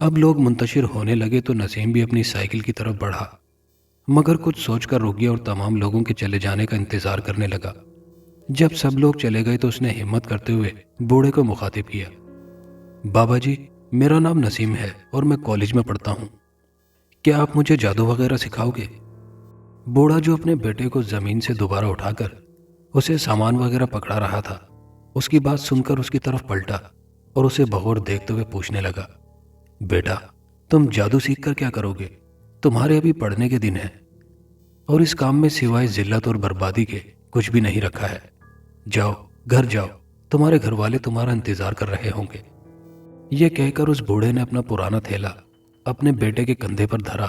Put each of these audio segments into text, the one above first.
اب لوگ منتشر ہونے لگے تو نسیم بھی اپنی سائیکل کی طرف بڑھا، مگر کچھ سوچ کر رک گیا اور تمام لوگوں کے چلے جانے کا انتظار کرنے لگا۔ جب سب لوگ چلے گئے تو اس نے ہمت کرتے ہوئے بوڑھے کو مخاطب کیا، بابا جی، میرا نام نسیم ہے اور میں کالج میں پڑھتا ہوں، کیا آپ مجھے جادو وغیرہ سکھاؤ گے؟ بوڑھا جو اپنے بیٹے کو زمین سے دوبارہ اٹھا کر اسے سامان وغیرہ پکڑا رہا تھا، اس کی بات سن کر اس کی طرف پلٹا اور اسے بغور دیکھتے ہوئے پوچھنے لگا، بیٹا، تم جادو سیکھ کر کیا کرو گے؟ تمہارے ابھی پڑھنے کے دن ہیں اور اس کام میں سوائے ذلت اور بربادی کے کچھ بھی نہیں رکھا ہے۔ جاؤ، گھر جاؤ، تمہارے گھر والے تمہارا انتظار کر رہے ہوں گے۔ یہ کہہ کر اس بوڑھے نے اپنا پرانا تھیلا اپنے بیٹے کے کندھے پر دھرا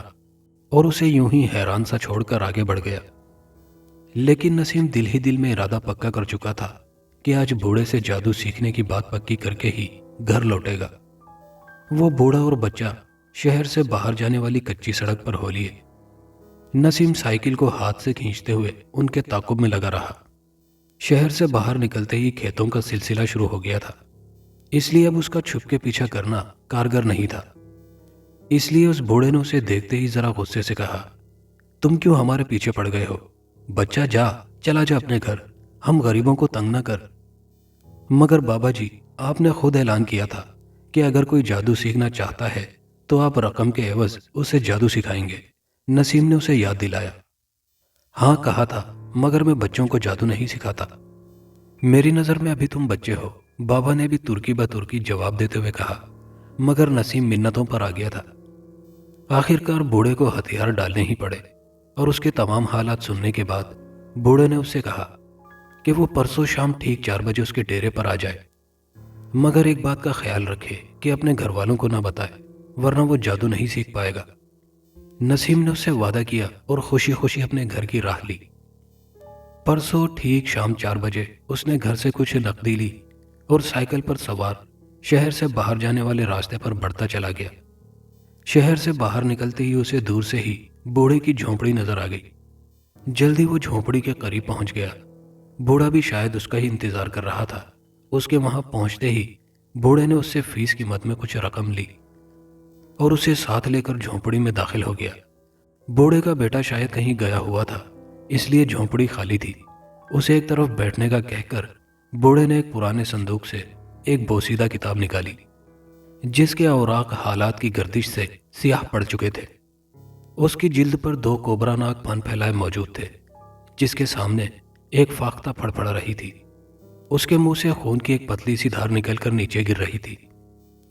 اور اسے یوں ہی حیران سا چھوڑ کر آگے بڑھ گیا۔ لیکن نسیم دل ہی دل میں ارادہ پکا کر چکا تھا کہ آج بوڑھے سے جادو سیکھنے کی بات پکی کر کے ہی گھر لوٹے گا۔ وہ بوڑھا اور بچہ شہر سے باہر جانے والی کچی سڑک پر ہو لیے۔ نسیم سائیکل کو ہاتھ سے کھینچتے ہوئے ان کے تعاقب میں لگا رہا۔ شہر سے باہر نکلتے ہی کھیتوں کا سلسلہ شروع ہو گیا تھا، اس لیے اب اس کا چھپ کے پیچھا کرنا کارگر نہیں تھا۔ اس لیے اس بوڑھے نے اسے دیکھتے ہی ذرا غصے سے کہا، تم کیوں ہمارے پیچھے پڑ گئے ہو؟ بچہ جا، چلا جا اپنے گھر، ہم غریبوں کو تنگ نہ کر۔ مگر بابا جی، آپ نے خود اعلان کیا تھا کہ اگر کوئی جادو سیکھنا چاہتا ہے تو آپ رقم کے عوض اسے جادو سکھائیں گے۔ نسیم نے اسے یاد دلایا۔ ہاں کہا تھا، مگر میں بچوں کو جادو نہیں سکھاتا۔ میری نظر میں ابھی تم بچے ہو، بابا نے بھی ترکی بترکی جواب دیتے ہوئے کہا، مگر نسیم منتوں پر آ گیا تھا۔ آخرکار بوڑھے کو ہتھیار ڈالنے ہی پڑے اور اس کے تمام حالات سننے کے بعد بوڑھے نے اس سے کہا کہ وہ پرسوں شام ٹھیک 4 بجے اس کے ڈیرے پر آ جائے، مگر ایک بات کا خیال رکھے کہ اپنے گھر والوں کو نہ بتائے، ورنہ وہ جادو نہیں سیکھ پائے گا۔ نسیم نے اس سے وعدہ کیا اور خوشی خوشی اپنے گھر کی راہ لی۔ پرسوں ٹھیک شام 4 بجے اس نے گھر سے کچھ نقدی لی اور سائیکل پر سوار شہر سے باہر جانے والے راستے پر بڑھتا چلا گیا۔ شہر سے باہر نکلتے ہی اسے دور سے ہی بوڑھے کی جھونپڑی نظر آ گئی۔ جلدی وہ جھونپڑی کے قریب پہنچ گیا۔ بوڑھا بھی شاید اس کا ہی انتظار کر رہا تھا۔ اس کے وہاں پہنچتے ہی بوڑھے نے اس سے فیس کی مد میں کچھ رقم لی اور اسے ساتھ لے کر جھونپڑی میں داخل ہو گیا۔ بوڑھے کا بیٹا شاید کہیں گیا ہوا تھا، اس لیے جھونپڑی خالی تھی۔ اسے ایک طرف بیٹھنے کا کہہ کر بوڑھے نے ایک پرانے صندوق سے ایک بوسیدہ کتاب نکالی، جس کے اوراق حالات کی گردش سے سیاہ پڑ چکے تھے۔ اس کی جلد پر 2 کوبرا ناک پن پھیلائے موجود تھے، جس کے سامنے ایک فاختہ پھڑ رہی تھی۔ اس کے منہ سے خون کی ایک پتلی سی دھار نکل کر نیچے گر رہی تھی۔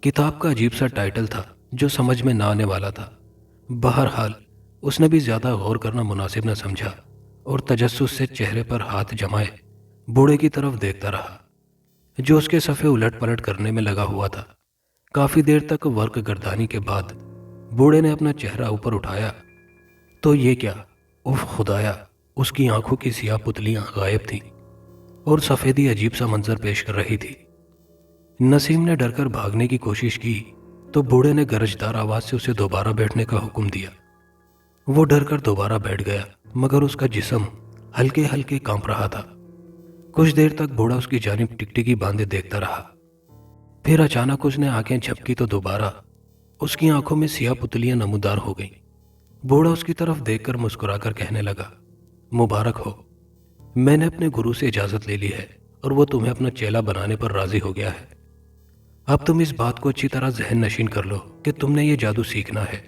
کتاب کا عجیب سا ٹائٹل تھا جو سمجھ میں نہ آنے والا تھا۔ بہرحال اس نے بھی زیادہ غور کرنا مناسب نہ سمجھا اور تجسس سے چہرے پر ہاتھ جمائے بوڑھے کی طرف دیکھتا رہا، جو اس کے صفحے الٹ پلٹ کرنے میں لگا ہوا تھا۔ کافی دیر تک ورق گردانی کے بعد بوڑھے نے اپنا چہرہ اوپر اٹھایا تو یہ کیا، اف خدایا، اس کی آنکھوں کی سیاہ پتلیاں غائب تھیں اور سفیدی عجیب سا منظر پیش کر رہی تھی۔ نسیم نے ڈر کر بھاگنے کی کوشش کی تو بوڑھے نے گرجدار آواز سے اسے دوبارہ بیٹھنے کا حکم دیا۔ وہ ڈر کر دوبارہ بیٹھ گیا، مگر اس کا جسم ہلکے ہلکے کانپ رہا تھا۔ کچھ دیر تک بوڑھا اس کی جانب ٹکٹکی باندھے دیکھتا رہا، پھر اچانک اس نے آنکھیں جھپکی تو دوبارہ اس کی آنکھوں میں سیاہ پتلیاں نمودار ہو گئیں۔ بوڑھا اس کی طرف دیکھ کر مسکرا کر کہنے لگا، مبارک ہو، میں نے اپنے گرو سے اجازت لے لی ہے اور وہ تمہیں اپنا چیلا بنانے پر راضی ہو گیا ہے۔ اب تم اس بات کو اچھی طرح ذہن نشین کر لو کہ تم نے یہ جادو سیکھنا ہے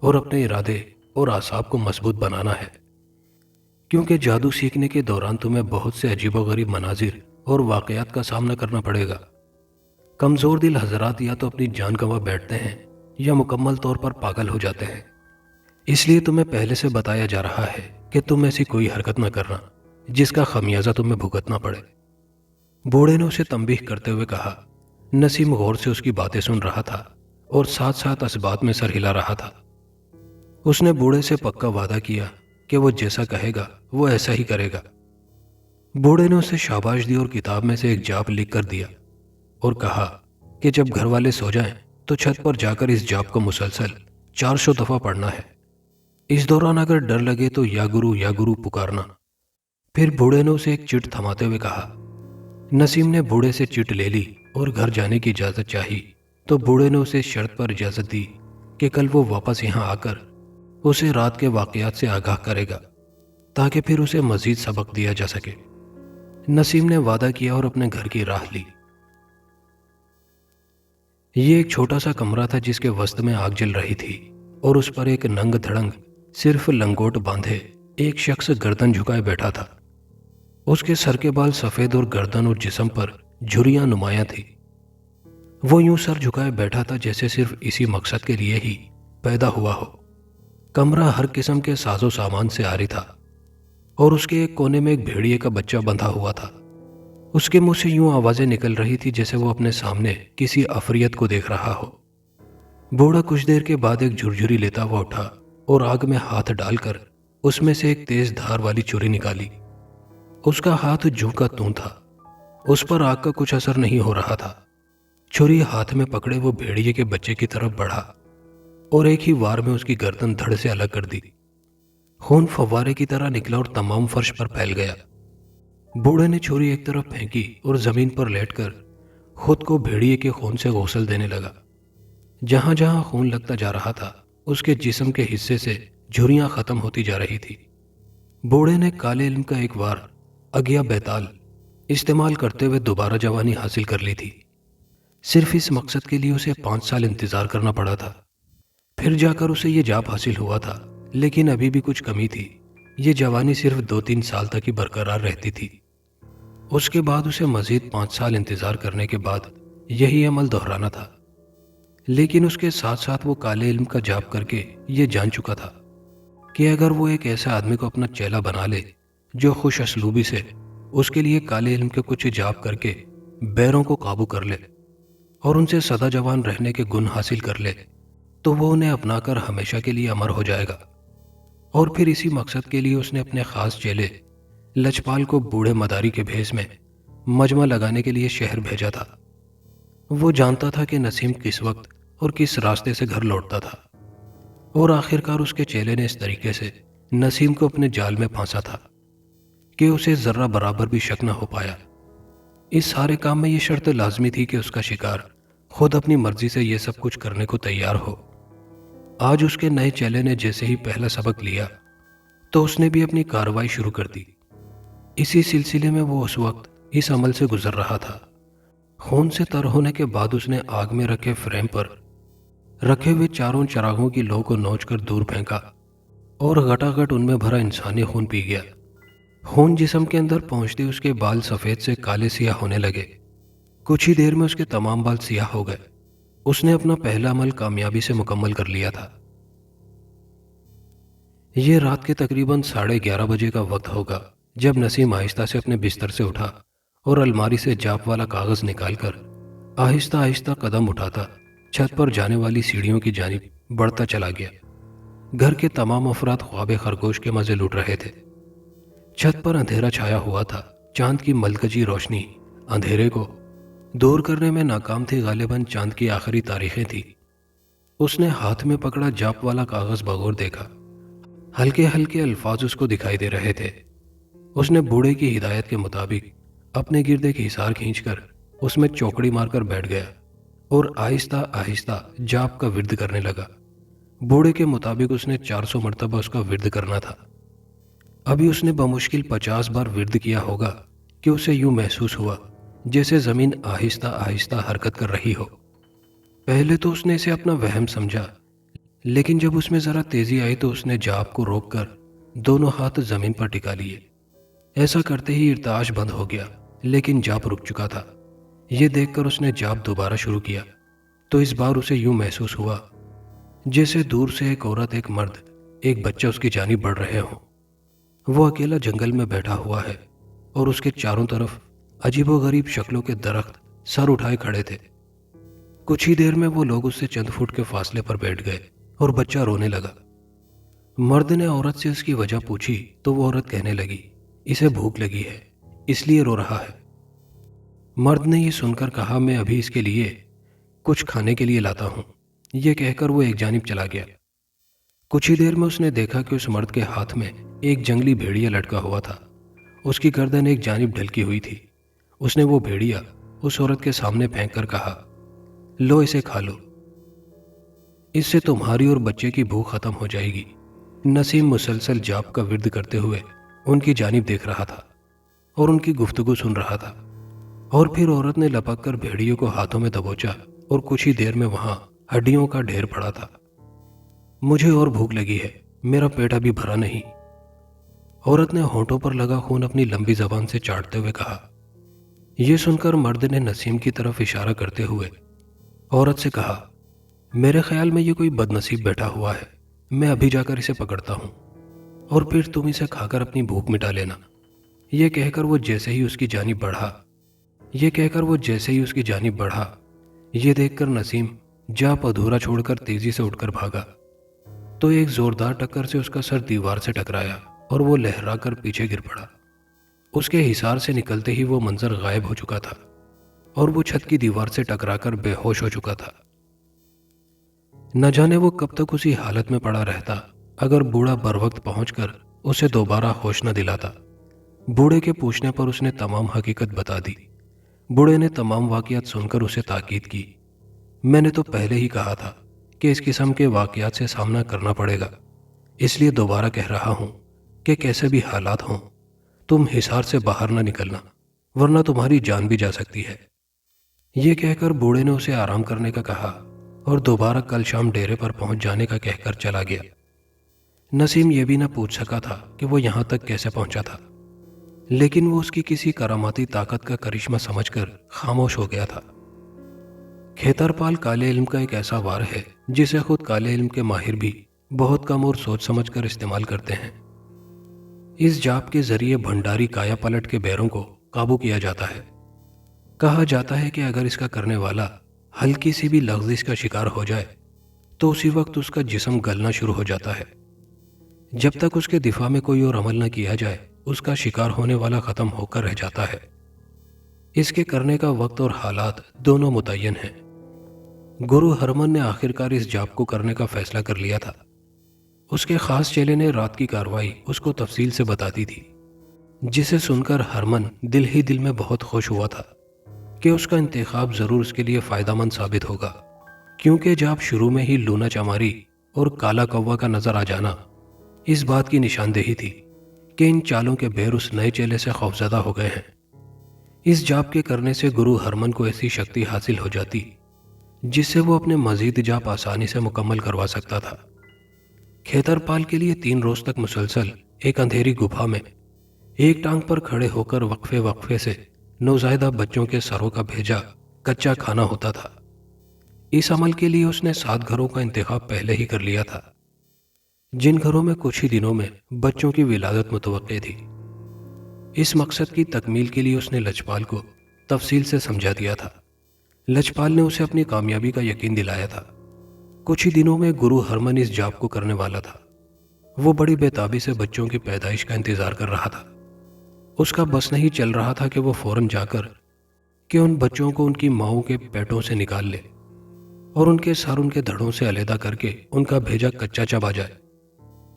اور اپنے ارادے اور اعصاب کو مضبوط بنانا ہے، کیونکہ جادو سیکھنے کے دوران تمہیں بہت سے عجیب و غریب مناظر اور واقعات کا سامنا کرنا پڑے گا۔ کمزور دل حضرات یا تو اپنی جان گنوا بیٹھتے ہیں یا مکمل طور پر پاگل ہو جاتے ہیں، اس لیے تمہیں پہلے سے بتایا جا رہا ہے کہ تم ایسی کوئی حرکت نہ کرنا جس کا خمیازہ تمہیں بھگتنا پڑے۔ بوڑھے نے اسے تنبیہ کرتے ہوئے کہا۔ نسیم غور سے اس کی باتیں سن رہا تھا اور ساتھ ساتھ اس بات میں سر ہلا رہا تھا۔ اس نے بوڑھے سے پکا وعدہ کیا کہ وہ جیسا کہے گا وہ ایسا ہی کرے گا۔ بوڑھے نے اسے شاباش دی اور کتاب میں سے ایک جاپ لکھ کر دیا اور کہا کہ جب گھر والے سو جائیں تو چھت پر جا کر اس جاپ کو مسلسل 400 دفعہ پڑھنا ہے۔ اس دوران اگر ڈر لگے تو یا گرو پکارنا۔ پھر بوڑھے نے اسے ایک چٹ تھماتے ہوئے کہا۔ نسیم نے بوڑھے سے چٹ لے لی اور گھر جانے کی اجازت چاہی تو بوڑھے نے اسے اس شرط پر اجازت دی کہ کل وہ واپس یہاں آ کر اسے رات کے واقعات سے آگاہ کرے گا تاکہ پھر اسے مزید سبق دیا جا سکے۔ نسیم نے وعدہ کیا اور اپنے گھر کی راہ لی۔ یہ ایک چھوٹا سا کمرہ تھا جس کے وسط میں آگ جل رہی تھی اور اس پر ایک ننگ دھڑنگ صرف لنگوٹ باندھے ایک شخص گردن جھکائے بیٹھا تھا۔ اس کے سر کے بال سفید اور گردن اور جسم پر جھریاں نمایاں تھی۔ وہ یوں سر جھکائے بیٹھا تھا جیسے صرف اسی مقصد کے لیے ہی پیدا ہوا ہو۔ کمرہ ہر قسم کے ساز و سامان سے عاری تھا اور اس کے ایک کونے میں ایک بھیڑیے کا بچہ بندھا ہوا تھا۔ اس کے منہ سے یوں آوازیں نکل رہی تھی جیسے وہ اپنے سامنے کسی عفریت کو دیکھ رہا ہو۔ بوڑھا کچھ دیر کے بعد ایک جھرجھری لیتا ہوا اٹھا اور آگ میں ہاتھ ڈال کر اس میں سے ایک تیز دھار والی چھری نکالی۔ اس کا ہاتھ جوں کا توں تھا، اس پر آگ کا کچھ اثر نہیں ہو رہا تھا۔ چھری ہاتھ میں پکڑے وہ بھیڑیے کے بچے کی طرف بڑھا اور ایک ہی وار میں اس کی گردن دھڑ سے الگ کر دی۔ خون فوارے کی طرح نکلا اور تمام فرش پر پھیل گیا۔ بوڑھے نے چھری ایک طرف پھینکی اور زمین پر لیٹ کر خود کو بھیڑیے کے خون سے غسل دینے لگا۔ جہاں جہاں خون لگتا جا رہا تھا اس کے جسم کے حصے سے جھریاں ختم ہوتی جا رہی تھی۔ بوڑھے نے کالے علم کا ایک وار اگیا بیتال استعمال کرتے ہوئے دوبارہ جوانی حاصل کر لی تھی۔ صرف اس مقصد کے لیے اسے 5 سال انتظار کرنا پڑا تھا، پھر جا کر اسے یہ جاب حاصل ہوا تھا۔ لیکن ابھی بھی کچھ کمی تھی۔ یہ جوانی صرف 2-3 سال تک ہی برقرار رہتی تھی۔ اس کے بعد اسے مزید 5 سال انتظار کرنے کے بعد یہی عمل دہرانا تھا۔ لیکن اس کے ساتھ ساتھ وہ کالے علم کا جاب کر کے یہ جان چکا تھا کہ اگر وہ ایک ایسے آدمی کو اپنا چیلا بنا لے جو خوش اسلوبی سے اس کے لیے کالے علم کے کچھ جاب کر کے بیروں کو قابو کر لے اور ان سے سدا جوان رہنے کے گن حاصل کر لے تو وہ انہیں اپنا کر ہمیشہ کے لیے امر ہو جائے گا۔ اور پھر اسی مقصد کے لیے اس نے اپنے خاص چیلے لجپال کو بوڑھے مداری کے بھیس میں مجمع لگانے کے لیے شہر بھیجا تھا۔ وہ جانتا تھا کہ نسیم کس وقت اور کس راستے سے گھر لوٹتا تھا، اور آخر کار اس کے چیلے نے اس طریقے سے نسیم کو اپنے جال میں پھانسا تھا کہ اسے ذرہ برابر بھی شک نہ ہو پایا۔ اس سارے کام میں یہ شرط لازمی تھی کہ اس کا شکار خود اپنی مرضی سے یہ سب کچھ کرنے کو تیار ہو۔ آج اس کے نئے چیلے نے جیسے ہی پہلا سبق لیا تو اس نے بھی اپنی کارروائی شروع کر دی۔ اسی سلسلے میں وہ اس وقت اس عمل سے گزر رہا تھا۔ خون سے تر ہونے کے بعد اس نے آگ میں رکھے فریم پر رکھے ہوئے چاروں چراغوں کی لو کو نوچ کر دور پھینکا اور گٹاگٹ ان میں بھرا انسانی خون پی گیا۔ خون جسم کے اندر پہنچتے اس کے بال سفید سے کالے سیاہ ہونے لگے۔ کچھ ہی دیر میں اس کے تمام بال سیاہ ہو گئے۔ اس نے اپنا پہلا عمل کامیابی سے مکمل کر لیا تھا۔ یہ رات کے تقریباً 11:30 بجے کا وقت ہوگا جب نسیم آہستہ سے اپنے بستر سے اٹھا اور الماری سے جاپ والا کاغذ نکال کر آہستہ آہستہ قدم اٹھاتا چھت پر جانے والی سیڑھیوں کی جانب بڑھتا چلا گیا۔ گھر کے تمام افراد خواب خرگوش کے مزے لوٹ رہے تھے۔ چھت پر اندھیرا چھایا ہوا تھا۔ چاند کی ملکجی روشنی اندھیرے کو دور کرنے میں ناکام تھی۔ غالباً چاند کی آخری تاریخیں تھی۔ اس نے ہاتھ میں پکڑا جاپ والا کاغذ بغور دیکھا۔ ہلکے ہلکے الفاظ اس کو دکھائی دے رہے تھے۔ اس نے بوڑھے کی ہدایت کے مطابق اپنے گرد ایک حصار کھینچ کر اس میں چوکڑی مار کر بیٹھ گیا اور آہستہ آہستہ جاپ کا ورد کرنے لگا۔ بوڑھے کے مطابق اس نے 400 مرتبہ اس کا ورد کرنا تھا۔ ابھی اس نے بمشکل 50 بار ورد کیا ہوگا کہ اسے یوں محسوس ہوا جیسے زمین آہستہ آہستہ حرکت کر رہی ہو۔ پہلے تو اس نے اسے اپنا وہم سمجھا، لیکن جب اس میں ذرا تیزی آئی تو اس نے جاپ کو روک کر دونوں ہاتھ زمین پر ٹکا لیے۔ ایسا کرتے ہی ارتعاش بند ہو گیا، لیکن جاپ رک چکا تھا۔ یہ دیکھ کر اس نے جاپ دوبارہ شروع کیا تو اس بار اسے یوں محسوس ہوا جیسے دور سے ایک عورت، ایک مرد، ایک بچہ اس کی جانب بڑھ رہے ہوں۔ وہ اکیلا جنگل میں بیٹھا ہوا ہے اور اس کے چاروں طرف عجیب و غریب شکلوں کے درخت سر اٹھائے کھڑے تھے۔ کچھ ہی دیر میں وہ لوگ اس سے چند فٹ کے فاصلے پر بیٹھ گئے اور بچہ رونے لگا۔ مرد نے عورت سے اس کی وجہ پوچھی تو وہ عورت کہنے لگی، اسے بھوک لگی ہے اس لیے رو رہا ہے۔ مرد نے یہ سن کر کہا، میں ابھی اس کے لیے کچھ کھانے کے لیے لاتا ہوں۔ یہ کہہ کر وہ ایک جانب چلا گیا۔ کچھ ہی دیر میں اس نے دیکھا کہ اس مرد کے ہاتھ میں ایک جنگلی بھیڑیا لٹکا ہوا تھا۔ اس کی گردن ایک جانب ڈھلکی ہوئی تھی۔ اس نے وہ بھیڑیا اس عورت کے سامنے پھینک کر کہا، لو اسے کھا لو، اس سے تمہاری اور بچے کی بھوک ختم ہو جائے گی۔ نسیم مسلسل جاپ کا ورد کرتے ہوئے ان کی جانب دیکھ رہا تھا اور ان کی گفتگو سن رہا تھا، اور پھر عورت نے لپک کر بھیڑیوں کو ہاتھوں میں دبوچا اور کچھ ہی دیر میں وہاں ہڈیوں کا ڈھیر پڑا تھا۔ مجھے اور بھوک لگی ہے، میرا پیٹ ابھی بھرا نہیں، عورت نے ہونٹوں پر لگا خون اپنی لمبی زبان سے چاٹتے ہوئے کہا۔ یہ سن کر مرد نے نسیم کی طرف اشارہ کرتے ہوئے عورت سے کہا، میرے خیال میں یہ کوئی بد نصیب بیٹھا ہوا ہے، میں ابھی جا کر اسے پکڑتا ہوں اور پھر تم اسے کھا کر اپنی بھوک مٹا لینا۔ یہ کہہ کر وہ جیسے ہی اس کی جانب بڑھا، یہ دیکھ کر نسیم جاپ ادھورا چھوڑ کر تیزی سے اٹھ کر بھاگا تو ایک زوردار ٹکر سے اس کا سر دیوار سے ٹکرایا اور وہ لہرا کر پیچھے گر پڑا۔ اس کے حصار سے نکلتے ہی وہ منظر غائب ہو چکا تھا اور وہ چھت کی دیوار سے ٹکرا کر بے ہوش ہو چکا تھا۔ نہ جانے وہ کب تک اسی حالت میں پڑا رہتا اگر بوڑھا بر وقت پہنچ کر اسے دوبارہ ہوش نہ دلاتا۔ بوڑھے کے پوچھنے پر اس نے تمام حقیقت بتا دی۔ بوڑھے نے تمام واقعات سن کر اسے تاکید کی، میں نے تو پہلے ہی کہا تھا کہ اس قسم کے واقعات سے سامنا کرنا پڑے گا، اس لیے دوبارہ کہہ رہا ہوں کہ کیسے بھی حالات ہوں تم حصار سے باہر نہ نکلنا، ورنہ تمہاری جان بھی جا سکتی ہے۔ یہ کہہ کر بوڑھے نے اسے آرام کرنے کا کہا اور دوبارہ کل شام ڈیرے پر پہنچ جانے کا کہہ کر چلا گیا۔ نسیم یہ بھی نہ پوچھ سکا تھا کہ وہ یہاں تک کیسے پہنچا تھا، لیکن وہ اس کی کسی کراماتی طاقت کا کرشمہ سمجھ کر خاموش ہو گیا تھا۔ کھیترپال کالے علم کا ایک ایسا وار ہے جسے خود کالے علم کے ماہر بھی بہت کم اور سوچ سمجھ کر استعمال کرتے ہیں۔ اس جاپ کے ذریعے بھنڈاری کایا پلٹ کے بیروں کو قابو کیا جاتا ہے۔ کہا جاتا ہے کہ اگر اس کا کرنے والا ہلکی سی بھی لغزش کا شکار ہو جائے تو اسی وقت اس کا جسم گلنا شروع ہو جاتا ہے۔ جب تک اس کے دفاع میں کوئی اور عمل نہ کیا جائے اس کا شکار ہونے والا ختم ہو کر رہ جاتا ہے۔ اس کے کرنے کا وقت اور حالات دونوں متعین ہیں۔ گرو ہرمن نے آخرکار اس جاپ کو کرنے کا فیصلہ کر لیا تھا۔ اس کے خاص چیلے نے رات کی کارروائی اس کو تفصیل سے بتا دی تھی، جسے سن کر ہرمن دل ہی دل میں بہت خوش ہوا تھا کہ اس کا انتخاب ضرور اس کے لیے فائدہ مند ثابت ہوگا، کیونکہ جاپ شروع میں ہی لونا چماری اور کالا کوا کا نظر آ جانا اس بات کی نشاندہی تھی کہ ان چالوں کے بیر اس نئے چیلے سے خوفزدہ ہو گئے ہیں۔ اس جاپ کے کرنے سے گرو ہرمن کو ایسی شکتی حاصل ہو جاتی جس سے وہ اپنے مزید جاپ آسانی سے مکمل کروا سکتا تھا۔ کھیترپال کے لیے 3 روز تک مسلسل ایک اندھیری گپھا میں ایک ٹانگ پر کھڑے ہو کر وقفے وقفے سے نوزائیدہ بچوں کے سروں کا بھیجا کچا کھانا ہوتا تھا۔ اس عمل کے لیے اس نے 7 گھروں کا انتخاب پہلے ہی کر لیا تھا، جن گھروں میں کچھ ہی دنوں میں بچوں کی ولادت متوقع تھی۔ اس مقصد کی تکمیل کے لیے اس نے لچپال کو تفصیل سے سمجھا دیا تھا۔ لچپال نے اسے اپنی کامیابی کا یقین دلایا تھا۔ کچھ ہی دنوں میں گرو ہرمن اس جاپ کو کرنے والا تھا۔ وہ بڑی بےتابی سے بچوں کی پیدائش کا انتظار کر رہا تھا۔ اس کا بس نہیں چل رہا تھا کہ وہ فوراً جا کر کہ ان بچوں کو ان کی ماؤں کے پیٹوں سے نکال لے اور ان کے سر ان کے دھڑوں سے علیحدہ کر کے ان کا بھیجا کچا چبا جائے،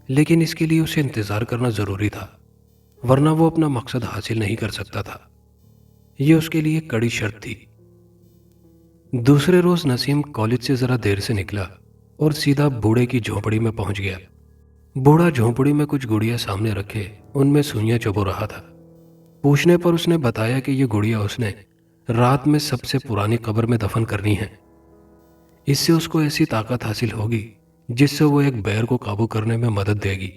لیکن اس کے لیے اسے انتظار کرنا ضروری تھا، ورنہ وہ اپنا مقصد حاصل نہیں کر سکتا تھا۔ یہ اس کے لیے کڑی شرط تھی۔ دوسرے روز نسیم کالج سے ذرا دیر سے نکلا اور سیدھا بوڑھے کی جھونپڑی میں پہنچ گیا۔ بوڑھا جھونپڑی میں کچھ گڑیاں سامنے رکھے ان میں سوئیاں چبو رہا تھا۔ پوچھنے پر اس نے بتایا کہ یہ گڑیاں اس نے رات میں سب سے پرانی قبر میں دفن کرنی ہیں۔ اس سے اس کو ایسی طاقت حاصل ہوگی جس سے وہ ایک بیر کو قابو کرنے میں مدد دے گی۔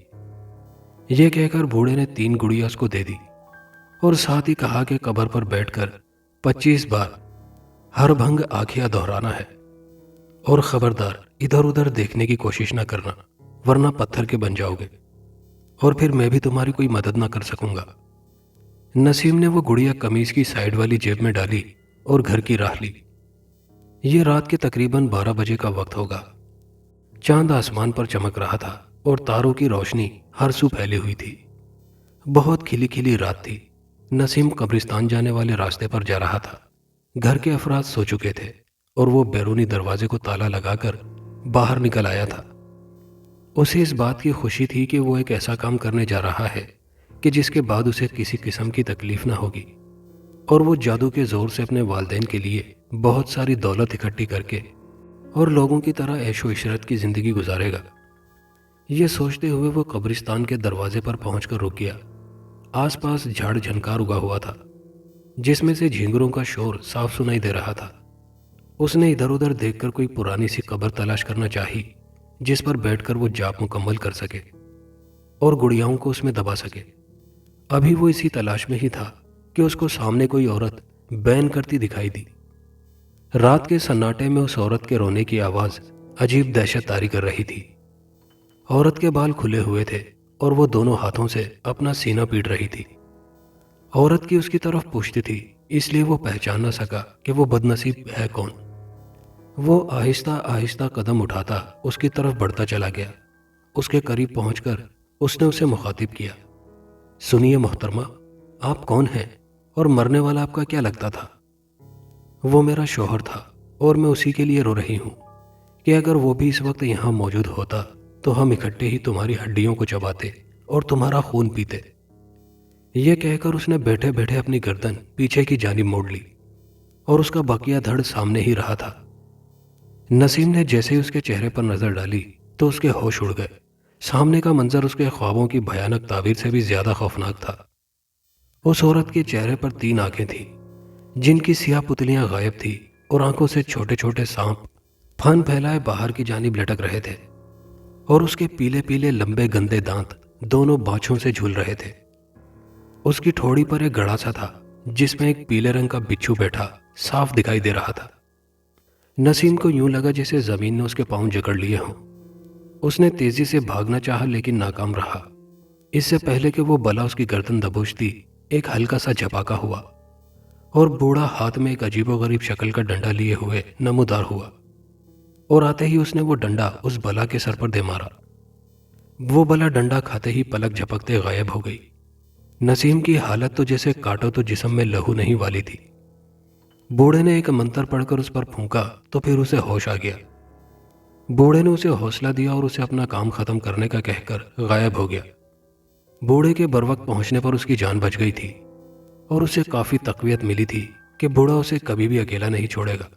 یہ کہہ کر بوڑھے نے 3 گڑیاں اس کو دے دی اور ساتھ ہی کہا کہ قبر پر بیٹھ کر 25 بار ہر بھنگ آکھیا دہرانا ہے، اور خبردار ادھر ادھر دیکھنے کی کوشش نہ کرنا، ورنہ پتھر کے بن جاؤ گے اور پھر میں بھی تمہاری کوئی مدد نہ کر سکوں گا۔ نسیم نے وہ گڑیا قمیض کی سائیڈ والی جیب میں ڈالی اور گھر کی راہ لی۔ یہ رات کے تقریباً 12 بجے کا وقت ہوگا۔ چاند آسمان پر چمک رہا تھا اور تاروں کی روشنی ہر سو پھیلی ہوئی تھی۔ بہت کھلی کھلی رات تھی۔ نسیم قبرستان جانے والے راستے پر جا رہا تھا۔ گھر کے افراد سو چکے تھے اور وہ بیرونی دروازے کو تالا لگا کر باہر نکل آیا تھا۔ اسے اس بات کی خوشی تھی کہ وہ ایک ایسا کام کرنے جا رہا ہے کہ جس کے بعد اسے کسی قسم کی تکلیف نہ ہوگی، اور وہ جادو کے زور سے اپنے والدین کے لیے بہت ساری دولت اکٹھی کر کے اور لوگوں کی طرح عیش و عشرت کی زندگی گزارے گا۔ یہ سوچتے ہوئے وہ قبرستان کے دروازے پر پہنچ کر رک گیا۔ آس پاس جھاڑ جھنکار اگا ہوا تھا جس میں سے جھینگروں کا شور صاف سنائی دے رہا تھا۔ اس نے ادھر ادھر دیکھ کر کوئی پرانی سی قبر تلاش کرنا چاہی جس پر بیٹھ کر وہ جاپ مکمل کر سکے اور گڑیاؤں کو اس میں دبا سکے۔ ابھی وہ اسی تلاش میں ہی تھا کہ اس کو سامنے کوئی عورت بین کرتی دکھائی دی۔ رات کے سناٹے میں اس عورت کے رونے کی آواز عجیب دہشت طاری کر رہی تھی۔ عورت کے بال کھلے ہوئے تھے اور وہ دونوں ہاتھوں سے اپنا سینہ پیٹ رہی تھی۔ عورت کی اس کی طرف پوچھتی تھی، اس لیے وہ پہچان نہ سکا کہ وہ بد نصیب ہے کون۔ وہ آہستہ آہستہ قدم اٹھاتا اس کی طرف بڑھتا چلا گیا۔ اس کے قریب پہنچ کر اس نے اسے مخاطب کیا، سنیے محترمہ، آپ کون ہیں اور مرنے والا آپ کا کیا لگتا تھا؟ وہ میرا شوہر تھا اور میں اسی کے لیے رو رہی ہوں کہ اگر وہ بھی اس وقت یہاں موجود ہوتا تو ہم اکٹھے ہی تمہاری ہڈیوں کو چباتے اور تمہارا خون پیتے۔ یہ کہہ کر اس نے بیٹھے بیٹھے اپنی گردن پیچھے کی جانب موڑ لی اور اس کا بقیہ دھڑ سامنے ہی رہا تھا۔ نسیم نے جیسے ہی اس کے چہرے پر نظر ڈالی تو اس کے ہوش اڑ گئے۔ سامنے کا منظر اس کے خوابوں کی بھیانک تعبیر سے بھی زیادہ خوفناک تھا۔ اس عورت کے چہرے پر 3 آنکھیں تھیں جن کی سیاہ پتلیاں غائب تھی اور آنکھوں سے چھوٹے چھوٹے سانپ پھن پھیلائے باہر کی جانب لٹک رہے تھے، اور اس کے پیلے پیلے لمبے گندے دانت دونوں بانچھوں سے جھول رہے تھے۔ اس کی ٹھوڑی پر ایک گڑا سا تھا جس میں ایک پیلے رنگ کا بچھو بیٹھا صاف دکھائی دے رہا تھا۔ نسیم کو یوں لگا جیسے زمین نے اس کے پاؤں جکڑ لیے ہوں۔ اس نے تیزی سے بھاگنا چاہا لیکن ناکام رہا۔ اس سے پہلے کہ وہ بلا اس کی گردن دبوچتی، ایک ہلکا سا جھپاکا ہوا اور بوڑھا ہاتھ میں ایک عجیب و غریب شکل کا ڈنڈا لیے ہوئے نمودار ہوا، اور آتے ہی اس نے وہ ڈنڈا اس بلا کے سر پر دے مارا۔ وہ بلا ڈنڈا کھاتے ہی پلک جھپکتے غائب ہو گئی۔ نسیم کی حالت تو جیسے کاٹو تو جسم میں لہو نہیں والی تھی۔ بوڑھے نے ایک منتر پڑھ کر اس پر پھونکا تو پھر اسے ہوش آ گیا۔ بوڑھے نے اسے حوصلہ دیا اور اسے اپنا کام ختم کرنے کا کہہ کر غائب ہو گیا۔ بوڑھے کے بروقت پہنچنے پر اس کی جان بچ گئی تھی اور اسے کافی تقویت ملی تھی کہ بوڑھا اسے کبھی بھی اکیلا نہیں چھوڑے گا۔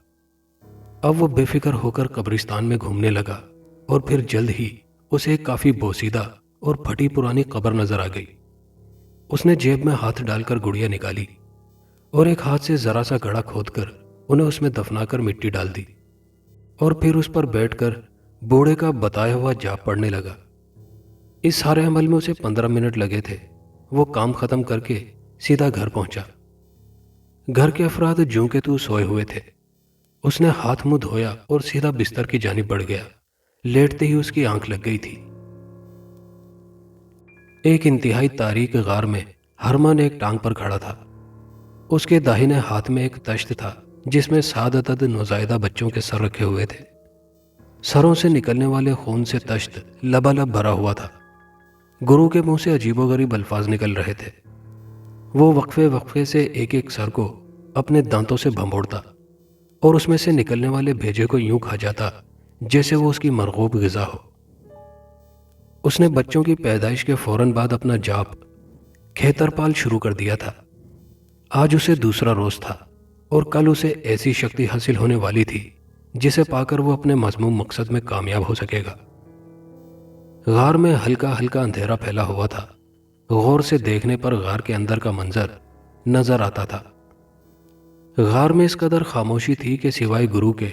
اب وہ بے فکر ہو کر قبرستان میں گھومنے لگا اور پھر جلد ہی اسے ایک کافی بوسیدہ اور پھٹی پرانی قبر نظر آ گئی۔ اس نے جیب میں ہاتھ ڈال کر گڑیا نکالی اور ایک ہاتھ سے ذرا سا گڑھا کھود کر انہیں اس میں دفنا کر مٹی ڈال دی، اور پھر اس پر بیٹھ کر بوڑھے کا بتایا ہوا جاپ پڑھنے لگا۔ اس سارے عمل میں اسے 15 منٹ لگے تھے۔ وہ کام ختم کر کے سیدھا گھر پہنچا۔ گھر کے افراد جوں کے تو سوئے ہوئے تھے۔ اس نے ہاتھ منہ دھویا اور سیدھا بستر کی جانب بڑھ گیا۔ لیٹتے ہی اس کی آنکھ لگ گئی تھی۔ ایک انتہائی تاریک غار میں ہرمن ایک ٹانگ پر کھڑا تھا۔ اس کے داہنے ہاتھ میں ایک تشت تھا جس میں 7 عدد نوزائیدہ بچوں کے سر رکھے ہوئے تھے۔ سروں سے نکلنے والے خون سے تشت لبالب بھرا ہوا تھا۔ گرو کے منہ سے عجیب و غریب الفاظ نکل رہے تھے۔ وہ وقفے وقفے سے ایک ایک سر کو اپنے دانتوں سے بھنبوڑتا اور اس میں سے نکلنے والے بھیجے کو یوں کھا جاتا جیسے وہ اس کی مرغوب غذا ہو۔ اس نے بچوں کی پیدائش کے فوراً بعد اپنا جاپ کھیتر پال شروع کر دیا تھا۔ آج اسے دوسرا روز تھا اور کل اسے ایسی شکتی حاصل ہونے والی تھی جسے پا کر وہ اپنے مذموم مقصد میں کامیاب ہو سکے گا۔ غار میں ہلکا ہلکا اندھیرا پھیلا ہوا تھا۔ غور سے دیکھنے پر غار کے اندر کا منظر نظر آتا تھا۔ غار میں اس قدر خاموشی تھی کہ سوائے گرو کے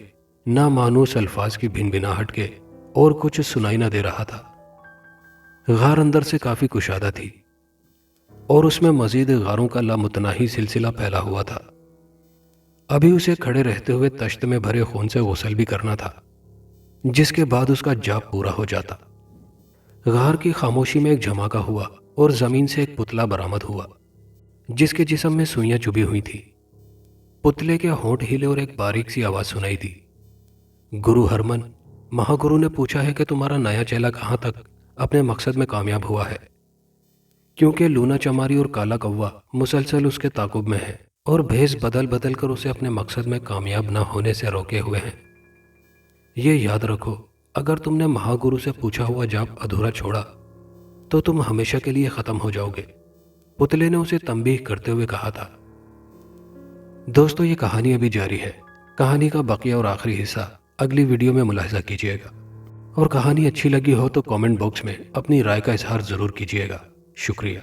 نامانوس الفاظ کی بھن بھناہٹ کے اور کچھ سنائی نہ دے رہا تھا۔ غار اندر سے کافی کشادہ تھی اور اس میں مزید غاروں کا لامتناہی سلسلہ پھیلا ہوا تھا۔ ابھی اسے کھڑے رہتے ہوئے تشت میں بھرے خون سے غسل بھی کرنا تھا، جس کے بعد اس کا جاپ پورا ہو جاتا۔ غار کی خاموشی میں ایک جھماکا ہوا اور زمین سے ایک پتلا برآمد ہوا جس کے جسم میں سوئیاں چبھی ہوئی تھی۔ پتلے کے ہونٹ ہلے اور ایک باریک سی آواز سنائی دی، گرو ہرمن، مہا گرو نے پوچھا ہے کہ تمہارا نیا چیلا کہاں تک اپنے مقصد میں کامیاب ہوا ہے، کیونکہ لونا چماری اور کالا کوا مسلسل اس کے تعاقب میں ہیں اور بھیس بدل بدل کر اسے اپنے مقصد میں کامیاب نہ ہونے سے روکے ہوئے ہیں۔ یہ یاد رکھو، اگر تم نے مہا گرو سے پوچھا ہوا جاپ ادھورا چھوڑا تو تم ہمیشہ کے لیے ختم ہو جاؤ گے، پتلے نے اسے تنبیہ کرتے ہوئے کہا تھا۔ دوستو، یہ کہانی ابھی جاری ہے۔ کہانی کا بقیہ اور آخری حصہ اگلی ویڈیو میں ملاحظہ کیجیے گا، اور کہانی اچھی لگی ہو تو کامنٹ باکس میں اپنی رائے کا اظہار ضرور کیجیے گا۔ شکریہ۔